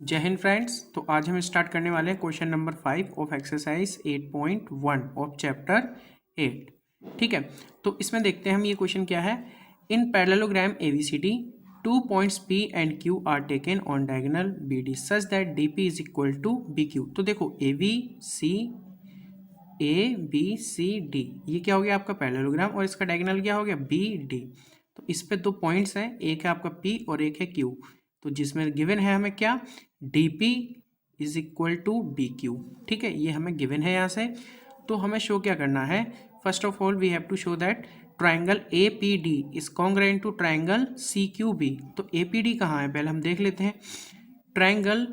जय हिंद फ्रेंड्स। तो आज हम स्टार्ट करने वाले हैं question number 5 of exercise 8.1 of chapter 8। ठीक है, तो इसमें देखते हैं हम ये क्वेश्चन क्या है। In parallelogram ABCD 2 points P and Q are taken on diagonal BD such that DP is equal to BQ। तो देखो ABCD ये क्या हो गया आपका पैरेललोग्राम और इसका डायगोनल क्या हो गया BD। तो इस पे दो पॉइंट्स हैं, एक है आपका P और एक है Q। तो जिसमें गिवन है हमें क्या, DP is equal to BQ। ठीक है, ये हमें गिवन है यहाँ से। तो हमें शो क्या करना है, first of all we have to show that triangle APD is congruent to triangle CQB। तो APD कहाँ है पहले हम देख लेते हैं। ट्राइंगल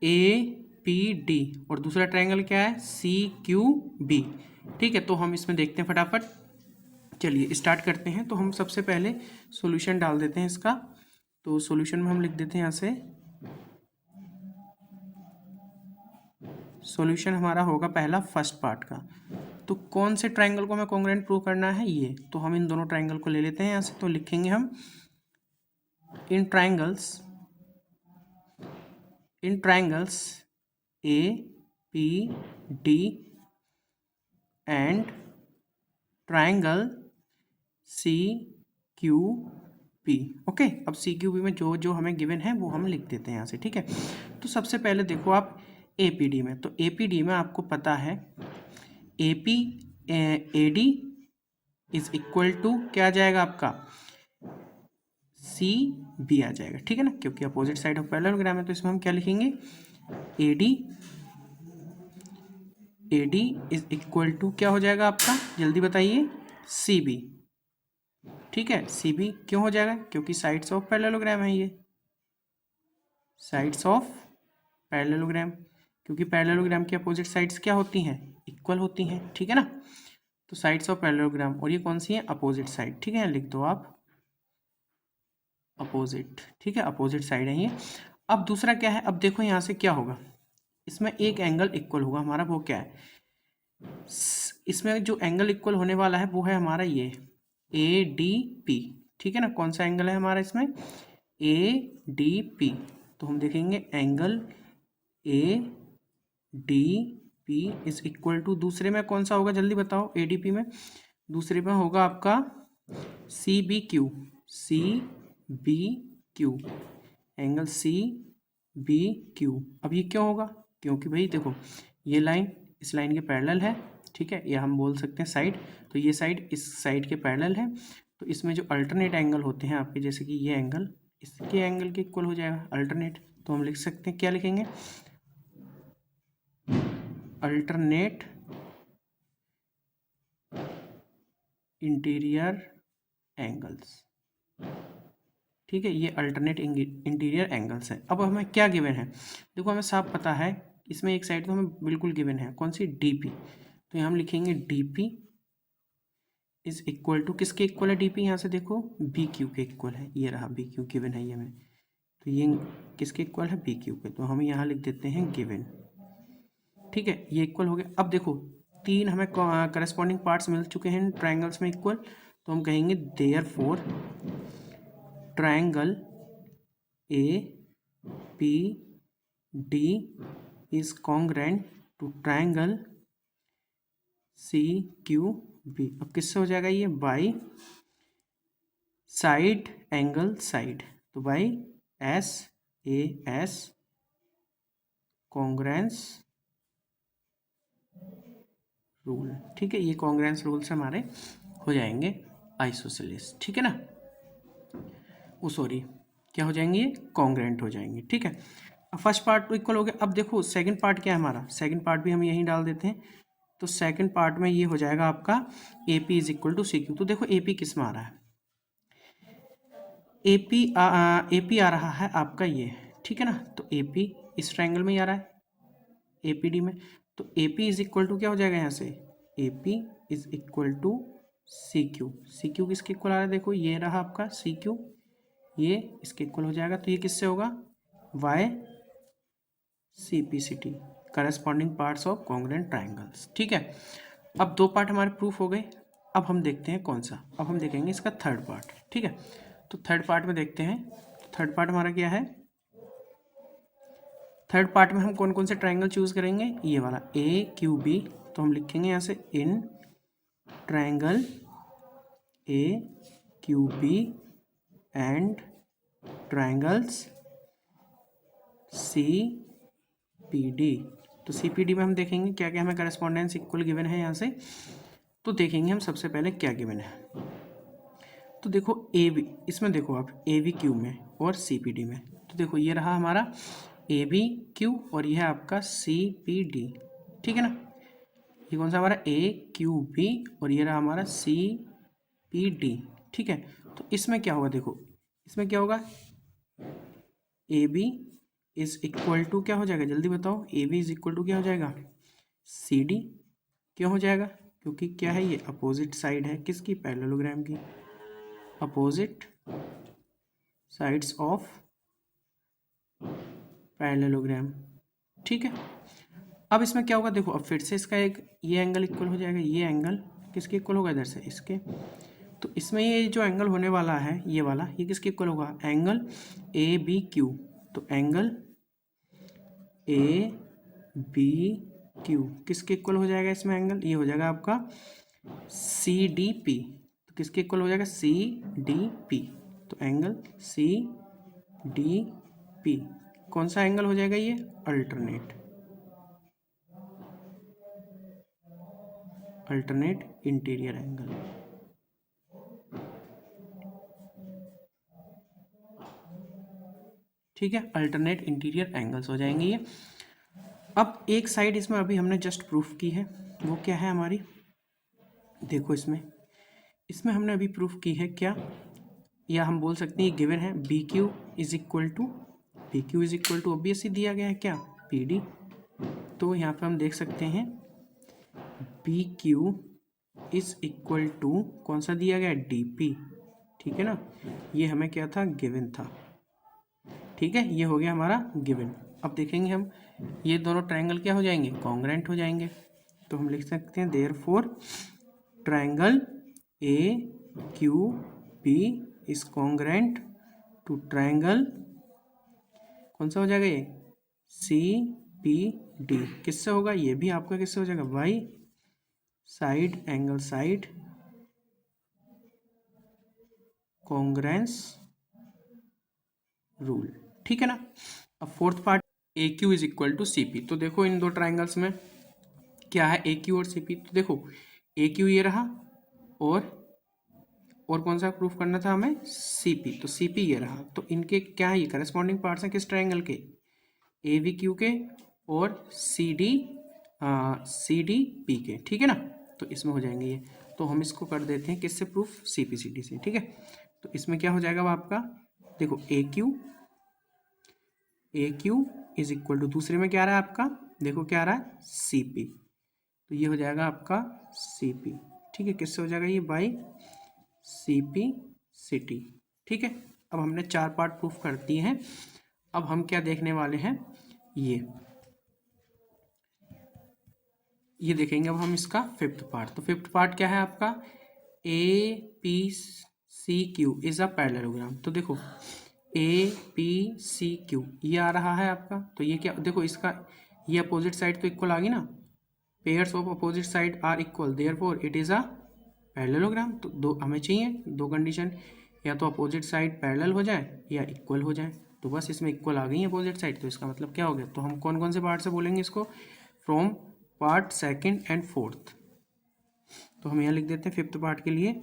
APD और दूसरा ट्राइंगल क्या है CQB। ठीक है, तो हम इसमें देखते हैं फटाफट। चलिए स्टार्ट करते हैं। तो हम सबसे पहले सॉल्यूशन डाल देते हैं इसका। तो सॉल्यूशन में हम लिख देते हैं यहाँ से, सॉल्यूशन हमारा होगा पहला फर्स्ट पार्ट का। तो कौन से ट्राइंगल को हमें कॉन्ग्रुएंट प्रूव करना है, ये। तो हम इन दोनों ट्राइंगल को ले लेते हैं यहाँ से। तो लिखेंगे हम in triangles APD and triangle CQB। Okay, अब CQB में जो जो हमें गिवन है वो हम लिख देते हैं यहाँ से। ठीक है, तो सबसे पहले देखो आप APD में, तो APD में आपको पता है AD इज इक्वल टू क्या आ जाएगा आपका CB आ जाएगा। ठीक है ना, क्योंकि अपोजिट साइड ऑफ पैरेललोग्राम है। तो इसमें हम क्या लिखेंगे, AD इज इक्वल टू क्या हो जाएगा आपका, जल्दी बताइए, CB। ठीक है, CB क्यों हो जाएगा, क्योंकि साइड्स ऑफ पैरेललोग्राम है ये, साइड्स ऑफ पैरेललोग्राम। क्योंकि पैरेललोग्राम की अपोजिट साइड्स क्या होती हैं, इक्वल होती हैं। ठीक है ना, तो साइड्स ऑफ पैरेललोग्राम, और ये कौन सी है, अपोजिट साइड। ठीक है, लिख दो आप अपोजिट। ठीक है, अपोजिट साइड है ये। अब दूसरा क्या है, अब देखो यहाँ से क्या होगा, इसमें एक एंगल इक्वल होगा हमारा, वो क्या है, इसमें जो एंगल इक्वल होने वाला है वो है हमारा ये ADP। ठीक है ना, कौन सा एंगल है हमारा इसमें, ADP। तो हम देखेंगे angle ADP is equal to, दूसरे में कौन सा होगा जल्दी बताओ, ADP में दूसरे में होगा आपका CBQ। Angle CBQ। अब ये क्यों होगा, क्योंकि भाई देखो ये लाइन इस लाइन के पैरेलल है। ठीक है, या हम बोल सकते हैं साइड, तो ये साइड इस साइड के पैरेलल है। तो इसमें जो अल्टरनेट एंगल होते हैं आपके, जैसे कि ये एंगल इसके एंगल के इक्वल हो जाएगा अल्टरनेट। तो हम लिख सकते हैं, क्या लिखेंगे, अल्टरनेट इंटीरियर एंगल्स। ठीक है, ये अल्टरनेट इंटीरियर एंगल्स है। अब हमें क्या गिवन है, देखो हमें साफ पता है, इसमें एक साइड तो हमें बिल्कुल गिवन है, कौन सी, DP। तो यहाँ हम लिखेंगे DP इज इक्वल टू, किसके इक्वल है DP, यहाँ से देखो BQ के इक्वल है, ये रहा BQ गिवन है ये हमें। तो ये किसके इक्वल है, BQ के। तो हम यहाँ लिख देते हैं गिवन। ठीक है, ये इक्वल हो गया। अब देखो तीन हमें करस्पॉन्डिंग पार्ट्स मिल चुके हैं ट्राइंगल्स में इक्वल। तो हम कहेंगे therefore triangle APD is congruent to triangle CQB। अब किससे हो जाएगा ये, बाई साइड एंगल साइड। तो बाई SAS कॉन्ग्रेंस रूल। ठीक है, ये कॉन्ग्रेंस रूल से हमारे हो जाएंगे आइसोसेलेस। ठीक है ना, वो सॉरी क्या हो जाएंगे, ये कॉन्ग्रेंट हो जाएंगे। ठीक है, अब फर्स्ट पार्ट तो इक्वल हो गया। अब देखो सेकंड पार्ट क्या है हमारा, सेकंड पार्ट भी हम यहीं डाल देते हैं। तो सेकंड पार्ट में ये हो जाएगा आपका AP is equal to CQ। तो देखो AP किस में आ रहा है, AP आ रहा है आपका ये। ठीक है ना, तो AP इस ट्राइंगल में ही आ रहा है APD में। तो AP इज इक्वल टू क्या हो जाएगा यहाँ से, AP is equal to CQ किसके इक्वल आ रहा है, देखो ये रहा आपका CQ, ये इसके इक्वल हो जाएगा। तो ये किससे होगा, YCPCT corresponding parts of congruent triangles. ठीक है, अब दो पार्ट हमारे प्रूफ हो गए। अब हम देखते हैं कौन सा, अब हम देखेंगे इसका थर्ड पार्ट। ठीक है, तो थर्ड पार्ट में देखते हैं। थर्ड पार्ट हमारा क्या है, थर्ड पार्ट में हम कौन कौन से ट्राइंगल चूज करेंगे, ये वाला ए क्यू बी, तो हम लिखेंगे यहाँ से in triangle A Q B and triangles C P D. तो सी पी डी में हम देखेंगे क्या क्या हमें करस्पॉन्डेंस इक्वल गिवन है यहाँ से। तो देखेंगे हम सबसे पहले क्या गिवन है। तो देखो ए बी, इसमें देखो आप ए बी क्यू में और सी पी डी में, तो देखो ये रहा हमारा ए बी क्यू और यह है आपका सी पी डी, ठीक है ना। ये कौन सा हमारा ए क्यू बी और ये रहा हमारा सी पी डी, ठीक है। तो इसमें क्या होगा, देखो इसमें क्या होगा, A B is equal to क्या हो जाएगा, जल्दी बताओ, A B is equal to क्या हो जाएगा, सी डी। क्यों हो जाएगा, क्योंकि क्या है, ये अपोजिट साइड है किसकी, पैरेललोग्राम की, अपोजिट साइड्स ऑफ पैरेललोग्राम, ठीक है। अब इसमें क्या होगा, देखो अब फिर से इसका एक ये एंगल इक्वल हो जाएगा, ये एंगल किसके इक्वल होगा, इधर से इसके। तो इसमें ये जो एंगल होने वाला है ये वाला, ये किसके इक्वल होगा, एंगल ए बी क्यू। तो एंगल ए बी क्यू किसके इक्वल हो जाएगा, इसमें एंगल ये हो जाएगा आपका सी डी पी। तो किसके इक्वल हो जाएगा, सी डी पी। तो एंगल सी डी पी कौन सा एंगल हो जाएगा, ये अल्टरनेट इंटीरियर एंगल, ठीक है। अल्टरनेट इंटीरियर एंगल्स हो जाएंगे ये। अब एक साइड इसमें अभी हमने जस्ट प्रूफ की है, वो क्या है हमारी, देखो इसमें हमने अभी प्रूफ की है क्या, या हम बोल सकते हैं गिवन है B Q is equal to obviously दिया गया है क्या, पी डी। तो यहाँ पे हम देख सकते हैं B Q is equal to कौन सा दिया गया है, डी पी, ठीक है ना। ये हमें क्या था, गिवन था, ठीक है, ये हो गया हमारा गिवन। अब देखेंगे हम ये दोनों ट्रायंगल क्या हो जाएंगे, कॉन्ग्रेंट हो जाएंगे। तो हम लिख सकते हैं therefore triangle A Q B is congruent to triangle कौन सा हो जाएगा, ये सी पी डी। किससे होगा, ये भी आपका किससे हो जाएगा, by side angle side congruence rule, ठीक है ना। अब fourth part A Q is equal to C P. तो देखो इन दो ट्राइंगल्स में क्या है, ए क्यू और सी पी। तो देखो ए क्यू ये रहा और कौन सा प्रूफ करना था हमें, सी पी। तो सी पी ये रहा। तो इनके क्या है, ये करस्पॉन्डिंग पार्ट्स हैं किस ट्राइंगल के, ए वी क्यू के और सी डी पी के, ठीक है ना। तो इसमें हो जाएंगे ये। तो हम इसको कर देते हैं किससे proof, C P C D से, ठीक है। तो इसमें क्या हो जाएगा वो आपका, देखो ए क्यू इज इक्वल टू, दूसरे में क्या आ रहा है आपका, देखो क्या आ रहा है, सी पी। तो ये हो जाएगा आपका सी पी, ठीक है। किससे हो जाएगा ये, by C P C T, ठीक है। अब हमने 4 पार्ट प्रूफ कर दिए हैं। अब हम क्या देखने वाले हैं, ये देखेंगे अब हम इसका फिफ्थ पार्ट। तो फिफ्थ पार्ट क्या है आपका, A P C Q is a parallelogram. तो देखो ए पी सी क्यू ये आ रहा है आपका। तो ये क्या, देखो इसका ये अपोजिट साइड तो इक्वल आ गई ना, pairs of opposite side are equal, therefore it is a parallelogram. तो दो हमें चाहिए, दो कंडीशन, या तो अपोजिट साइड पैरेलल हो जाए या इक्वल हो जाए। तो बस इसमें इक्वल आ गई है अपोजिट साइड, तो इसका मतलब क्या हो गया। तो हम कौन कौन से पार्ट से बोलेंगे इसको, from part second and fourth. तो हम यहाँ लिख देते हैं फिफ्थ पार्ट के लिए,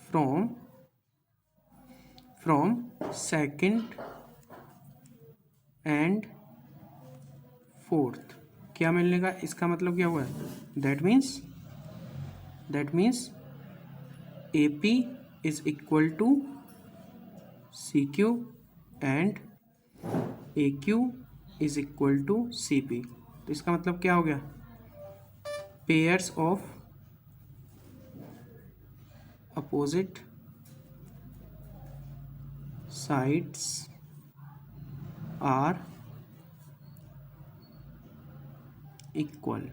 फ्रॉम सेकंड एंड फोर्थ। क्या मिलने का, इसका मतलब क्या हुआ है, that means A P is equal to C Q and A Q is equal to C P. तो इसका मतलब क्या हो गया, pairs of opposite sides are equal,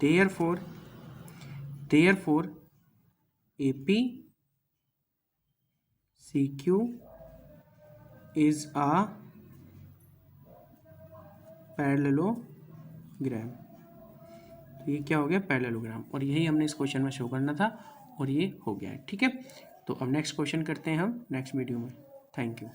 therefore AP CQ is a parallelogram. तो ये क्या हो गया, पैरेललोग्राम, और यही हमने इस क्वेश्चन में शो करना था और ये हो गया है। ठीक है, तो अब नेक्स्ट क्वेश्चन करते हैं हम नेक्स्ट वीडियो में। Thank you.